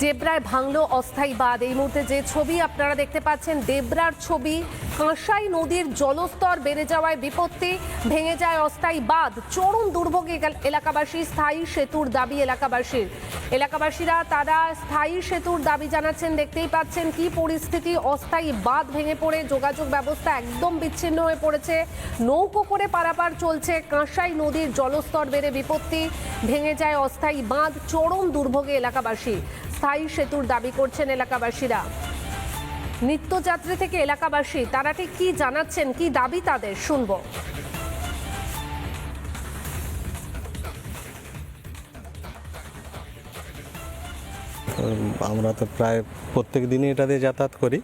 ডেবরায় ভাঙলো অস্থায়ী বাঁধ। এই মুহূর্তে যে ছবি আপনারা দেখতে পাচ্ছেন ডেবরার ছবি। কাঁসাই নদীর জলস্তর বেড়ে যাওয়ায় বিপত্তি, ভেঙে যায় অস্থায়ী বাঁধ। চরম দুর্ভোগে এলাকাবাসী, স্থায়ী সেতুর দাবি এলাকাবাসীর। এলাকাবাসীরা তারা স্থায়ী সেতুর দাবি জানাচ্ছেন। দেখতেই পাচ্ছেন কি পরিস্থিতি, অস্থায়ী বাঁধ ভেঙে পড়ে যোগাযোগ ব্যবস্থা একদম বিচ্ছিন্ন হয়ে পড়েছে। নৌকো করে পারাপার চলছে। কাঁসাই নদীর জলস্তর বেড়ে বিপত্তি, ভেঙে যায় অস্থায়ী বাঁধ। চরম দুর্ভোগে এলাকাবাসী, স্থায়ী সেতুর দাবি করছেন এলাকাবাসীরা। নিত্যযাত্রী থেকে এলাকাবাসী তারা ঠিক কি জানাচ্ছেন, কি দাবি তাদের, শুনবো। আমরা তো প্রায় প্রত্যেক দিনই এটা দিয়ে যাতায়াত করি,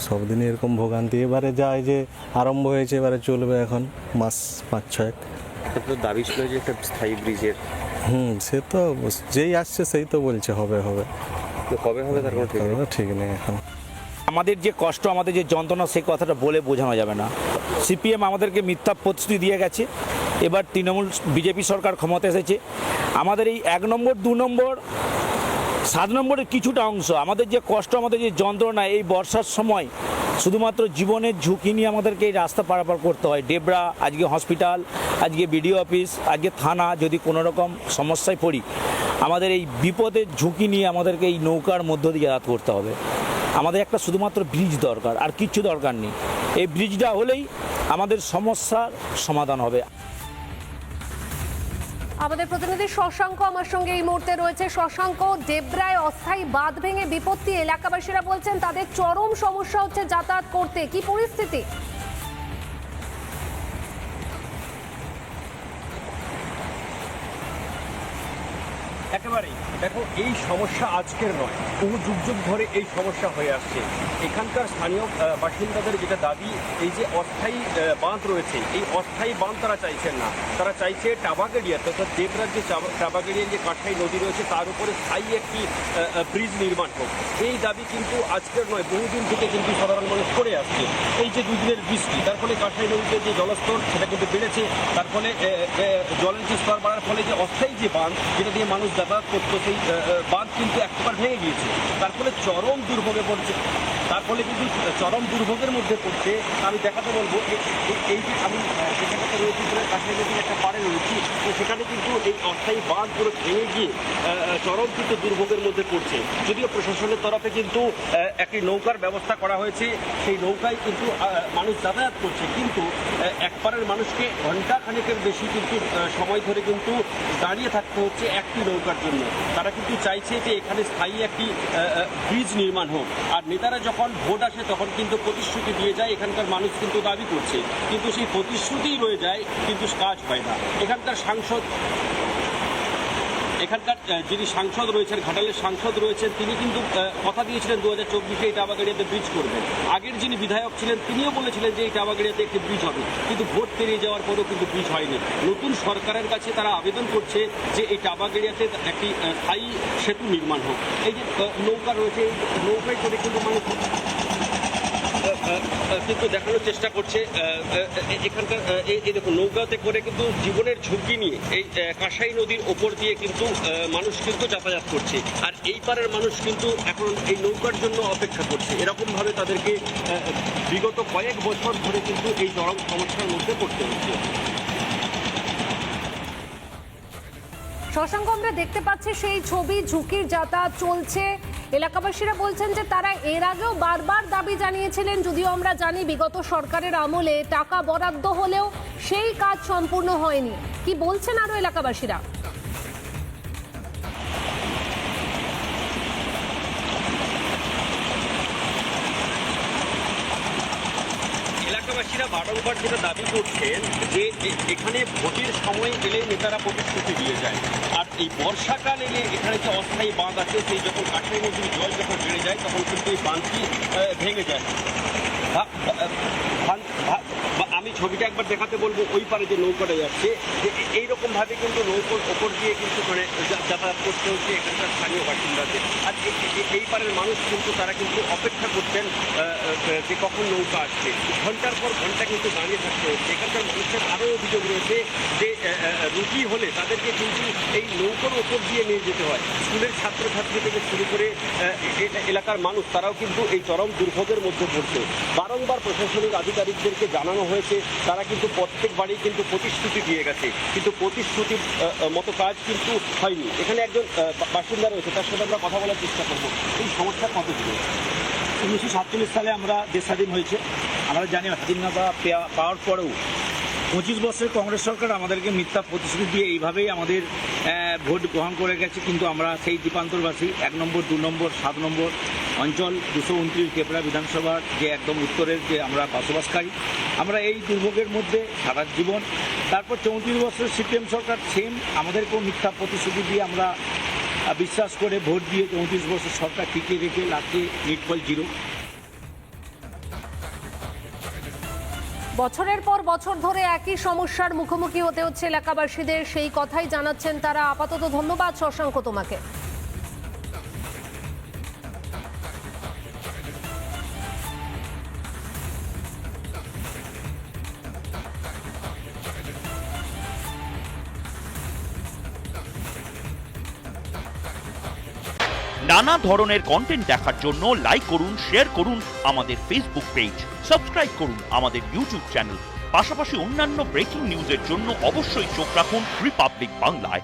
সব দিনই এরকম ভোগান্তি। এবারে যায় যে আরম্ভ হয়েছে, এবারে চলবে এখন মাস 5-6। তো দাবি ছিল যে একটা স্থায়ী ব্রিজের। সে তো যেই আসছে সেই তো বলছে হবে হবে, তো কবে হবে তার কোনো ঠিক নেই এখন। আমাদের যে কষ্ট, আমাদের যে যন্ত্রণা, সেই কথাটা বলে বোঝানো যাবে না। সিপিএম আমাদেরকে মিথ্যা প্রতিশ্রুতি দিয়ে গেছে। এবার তৃণমূল বিজেপি সরকার ক্ষমতা এসেছে। আমাদের এই 1 নম্বর 2 নম্বর 7 নম্বরের কিছুটা অংশ, আমাদের যে কষ্ট, আমাদের যে যন্ত্রণা, এই বর্ষার সময় শুধুমাত্র জীবনের ঝুঁকি নিয়ে আমাদেরকে এই রাস্তা পারাপার করতে হয়। ডেবরা, আজকে হসপিটাল, আজকে বিডিও অফিস, আজকে থানা, যদি কোনো রকম সমস্যায় পড়ি, আমাদের এই বিপদের ঝুঁকি নিয়ে আমাদেরকে এই নৌকার মধ্য দিয়ে যাতায়াত করতে হবে। আমাদের একটা শুধুমাত্র ব্রিজ দরকার, আর কিচ্ছু দরকার নেই। এই ব্রিজটা হলেই আমাদের সমস্যার সমাধান হবে। আমাদের প্রতিনিধি শশাঙ্ক আমার সঙ্গে এই মুহূর্তে রয়েছে। শশাঙ্ক, ডেবরায় অস্থায়ী বাঁধ ভেঙে বিপত্তি, এলাকাবাসীরা বলছেন তাদের চরম সমস্যা হচ্ছে যাতায়াত করতে, কি পরিস্থিতি? একেবারেই দেখো, এই সমস্যা আজকের নয়, বহু যুগ যুগ ধরে এই সমস্যা হয়ে আসছে। এখানকার স্থানীয় বাসিন্দাদের যেটা দাবি, এই যে অস্থায়ী বাঁধ রয়েছে, এই অস্থায়ী বাঁধ তারা চাইছেন না। তারা চাইছে টাবাগেড়িয়াতে, অর্থাৎ ডেবরার যে টাবাগেড়িয়ার যে কাঁসাই নদী রয়েছে তার উপরে স্থায়ী একটি ব্রিজ নির্মাণ হোক। এই দাবি কিন্তু আজকের নয়, বহুদিন থেকে কিন্তু সাধারণ মানুষ করে আসছে। এই যে 2 দিনের বৃষ্টি, তার ফলে কাঁসাই নদীতে যে জলস্তর সেটা কিন্তু বেড়েছে। তার ফলে জলের যে স্তর বাড়ার ফলে যে অস্থায়ী যে বাঁধ, যেটা দিয়ে মানুষ যাতায়াত করতো, সেই বাঁধ কিন্তু একবার ভেঙে গিয়েছে। তার ফলে চরম দুর্ভোগে পড়ছে। তার ফলে কিন্তু চরম দুর্ভোগের মধ্যে পড়ছে। আমি দেখাতে বলবো, এই যে আমি যেখানে রয়েছি, কাঁসাই নদীর একটা পাড়ে রয়েছি, তো সেখানে কিন্তু এই অস্থায়ী বাঁধ পুরো ভেঙে গিয়ে চরম কিন্তু দুর্ভোগের মধ্যে পড়ছে। যদিও প্রশাসনের তরফে কিন্তু একটি নৌকার ব্যবস্থা করা হয়েছে, সেই নৌকায় কিন্তু মানুষ যাতায়াত করছে, কিন্তু একপারের মানুষকে ঘণ্টাখানেকের বেশি কিন্তু সময় ধরে কিন্তু দাঁড়িয়ে থাকতে হচ্ছে একটি নৌকার জন্য। তারা কিন্তু চাইছে যে এখানে স্থায়ী একটি ব্রিজ নির্মাণ হোক। আর নেতারা যখন ভোট আসে তখন কিন্তু প্রতিশ্রুতি দিয়ে যায়, এখানকার মানুষ কিন্তু দাবি করছে, কিন্তু সেই প্রতিশ্রুতিই রয়ে যায়, কিন্তু কাজ হয় না। এখানকার যিনি সাংসদ রয়েছেন, ঘাটালের সাংসদ রয়েছেন, তিনি কিন্তু কথা দিয়েছিলেন 2024-এ এই টাবাগেড়িয়াতে ব্রিজ করবেন। আগের যিনি বিধায়ক ছিলেন তিনিও বলেছিলেন যে এই টাবাগেড়িয়াতে একটি ব্রিজ হবে, কিন্তু ভোট পেরিয়ে যাওয়ার পরেও কিন্তু ব্রিজ হয়নি। নতুন সরকারের কাছে তারা আবেদন করছে যে এই টাবাগেড়িয়াতে একটি স্থায়ী সেতু নির্মাণ হোক। এই যে নৌকা রয়েছে, এই নৌকায় করে কিন্তু মানুষ কিন্তু দেখানোর চেষ্টা করছে। এখানকার এই দেখুন, নৌকাতে করে কিন্তু জীবনের ঝুঁকি নিয়ে এই কাঁসাই নদীর ওপর দিয়ে কিন্তু মানুষ কিন্তু যাতায়াত করছে। আর এই পারের মানুষ কিন্তু এখন এই নৌকার জন্য অপেক্ষা করছে। এরকমভাবে তাদেরকে বিগত কয়েক বছর ধরে কিন্তু এই চরম সমস্যার মধ্যে পড়তে হচ্ছে। শশাঙ্ক, আমরা দেখতে পাচ্ছি সেই ছবি, ঝুঁকির যাতায়াত চলছে। এলাকাবাসীরা বলছেন যে তারা এর আগেও বারবার দাবি জানিয়েছিলেন, যদিও আমরা জানি বিগত সরকারের আমলে টাকা বরাদ্দ হলেও সেই কাজ সম্পূর্ণ হয়নি। কি বলছেন আরো এলাকাবাসীরা? এলাকাবাসীরা বারংবার যেটা দাবি করছেন যে এখানে ভোটের সময় এলে নেতারা প্রতিশ্রুতি দিয়ে যায়, আর এই বর্ষাকাল এলে এখানে যে অস্থায়ী বাঁধ আছে, সেই যখন কাঁসাই নদীর জল যখন বেড়ে যায় তখন কিন্তু এই বাঁধটি ভেঙে যায়। আমি ছবিটা একবার দেখাতে বলবো, ওই পারে যে নৌকাটা যাচ্ছে এইরকম ভাবে কিন্তু নৌকোর ওপর দিয়ে কিন্তু মানে যাতায়াত করতে হচ্ছে এখানকার স্থানীয় বাসিন্দাদের। আর এই পারের মানুষ কিন্তু তারা কিন্তু অপেক্ষা করছেন যে কখন নৌকা আসছে, ঘন্টার পর ঘন্টা কিন্তু দাঁড়িয়ে থাকতে হচ্ছে। এখানকার মানুষের আরও অভিযোগ রয়েছে যে রুগী হলে তাদেরকে কিন্তু এই নৌকোর ওপর দিয়ে নিয়ে যেতে হয়। স্কুলের ছাত্রছাত্রী থেকে শুরু করে এলাকার মানুষ তারাও কিন্তু এই চরম দুর্ভোগের মধ্যে পড়ছে। বারংবার প্রশাসনিক আধিকারিকদেরকে জানানো হয়েছে, তারা কিন্তু প্রত্যেক বাড়ি কিন্তু প্রতিশ্রুতি দিয়ে গেছে, কিন্তু প্রতিশ্রুতির মতো কাজ কিন্তু হয়নি। এখানে একজন বাসিন্দা রয়েছে, তার সাথে আমরা কথা বলার চেষ্টা করবো। এই সমস্যা কত দিন? 1947 সালে আমরা দেশ স্বাধীন হয়েছে। আমরা জানি স্বাধীনতা পাওয়ার পরেও 25 বছরের কংগ্রেস সরকার আমাদেরকে মিথ্যা প্রতিশ্রুতি দিয়ে এইভাবেই আমাদের ভোট গ্রহণ করে গেছে। কিন্তু আমরা সেই দ্বীপান্তরবাসী 1 নম্বর 2 নম্বর 7 নম্বর অঞ্চল 229 টেপরা বিধানসভার যে একদম উত্তরের যে আমরা বসবাসকারী, আমরা এই দুর্ভোগের মধ্যে সারা জীবন। তারপর 34 বছরের সিপিএম সরকার সেম আমাদেরকেও মিথ্যা প্রতিশ্রুতি দিয়ে আমরা বিশ্বাস করে ভোট দিয়ে 34 বছর সরকার টিকিয়ে রেখে লাস্টে মিটফল 0। বছরের পর বছর ধরে একই সমস্যার মুখোমুখি হতে হচ্ছে এলাকাবাসীদের, সেই কথাই জানাচ্ছেন তারা। আপাতত ধন্যবাদ শশাঙ্ক তোমাকে। নানা ধরনের কন্টেন্ট দেখার জন্য লাইক করুন, শেয়ার করুন আমাদের ফেসবুক পেজ, সাবস্ক্রাইব করুন আমাদের ইউটিউব চ্যানেল। পাশাপাশি অন্যান্য ব্রেকিং নিউজের জন্য অবশ্যই চোখ রাখুন রিপাবলিক বাংলায়।